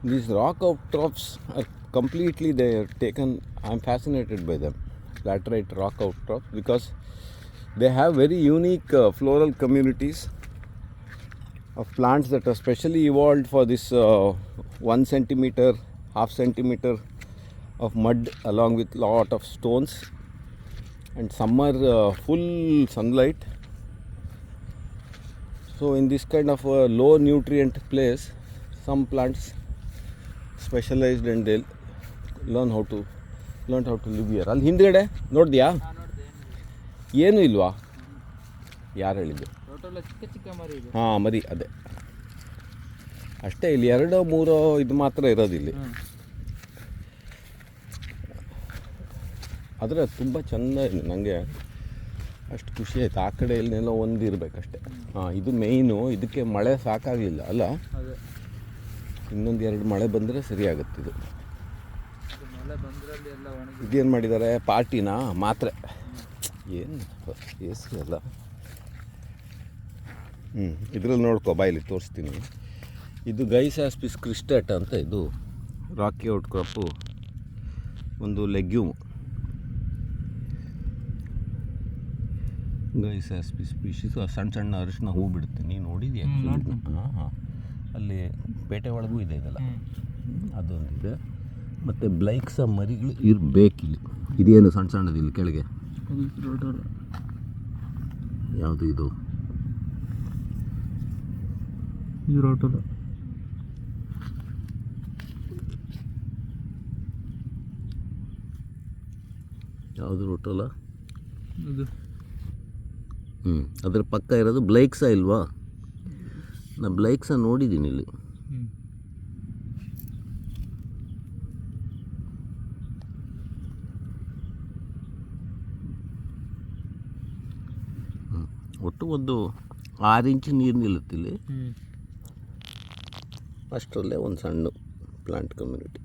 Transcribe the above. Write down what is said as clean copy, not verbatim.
These rock outcrops are completely they are taken. I'm fascinated by them, laterite rock outcrops, because they have very unique floral communities of plants that are specially evolved for this 1 centimeter, half centimeter of mud along with lot of stones, and some are full sunlight. So in this kind of a low nutrient place, some plants specialized and they learn how to live here. ಅಲ್ಲಿ ಹಿಂದ್ಗಡೆ ನೋಡಿದ್ಯಾ? ಏನೂ ಇಲ್ವಾ? ಯಾರು ಹೇಳಿದ್ದು? ಹಾಂ, ಮರಿ ಅದೇ ಅಷ್ಟೇ. ಇಲ್ಲಿ 2-3 ಇದು ಮಾತ್ರ ಇರೋದಿಲ್ಲಿ. ಆದರೆ ತುಂಬ ಚೆಂದ ಇದೆ. ನನಗೆ ಅಷ್ಟು ಖುಷಿ ಆಯಿತು. ಆ ಕಡೆ ಇಲ್ಲೆಲ್ಲ ಒಂದು ಇರಬೇಕಷ್ಟೆ. ಹಾಂ, ಇದು ಮೇಯ್ನು. ಇದಕ್ಕೆ ಮಳೆ ಸಾಕಾಗಲಿಲ್ಲ ಅಲ್ಲ. ಇನ್ನೊಂದು 2 ಮಳೆ ಬಂದರೆ ಸರಿಯಾಗುತ್ತೆ. ಇದೇನು ಮಾಡಿದ್ದಾರೆ? ಪಾರ್ಟಿನಾ? ಮಾತ್ರೆ ಏನು ಎ ಸಿ ಅಲ್ಲ. ಇದರಲ್ಲಿ ನೋಡ್ಕೊ, ಬಾಯಲ್ಲಿ ತೋರಿಸ್ತೀನಿ. ಇದು ಗೈಸಾಸ್ಪಿಸ್ ಕ್ರಿಸ್ಟೇಟ ಅಂತ. ಇದು ರಾಕಿ ಔಟ್ಕ್ರಾಪು, ಒಂದು ಲೆಗ್ಯೂಮ್. ಗೈಸಾಸ್ಪಿಸ್ ಸ್ಪೀಶೀಸು ಸಣ್ಣ ಸಣ್ಣ ಅರಿಶಿನ ಹೂ ಬಿಡುತ್ತೆ. ನೀನು ನೋಡಿದ್ಯಾ? ಹಾಂ, ಅಲ್ಲಿ ಪೇಟೆ ಒಳಗೂ ಇದೆ ಇದೆಲ್ಲ. ಅದೊಂದಿದೆ. ಮತ್ತು ಬ್ಲೈಕ್ಸ ಮರಿಗಳು ಇರಬೇಕಿಲ್ಲಿ. ಇದೇನು ಸಣ್ಣ ಸಣ್ಣದು ಇಲ್ಲಿ ಕೆಳಗೆ? ಯಾವುದು ಇದು? ರೋಟೋಲ. ಯಾವುದು ರೋಟೋಲ? ಅದ್ರ ಪಕ್ಕ ಇರೋದು ಬ್ಲೈಕ್ಸ ಇಲ್ವಾ? ನಾನು ಬ್ಲೈಕ್ಸ ನೋಡಿದ್ದೀನಿ ಇಲ್ಲಿ. ಒಟ್ಟು ಒಂದು 6 ಇಂಚು ನೀರು ನಿಲ್ಲುತ್ತಿಲ್ಲಿ. ಅಷ್ಟರಲ್ಲೇ ಒಂದು ಸಣ್ಣ ಪ್ಲಾಂಟ್ ಕಮ್ಯುನಿಟಿ.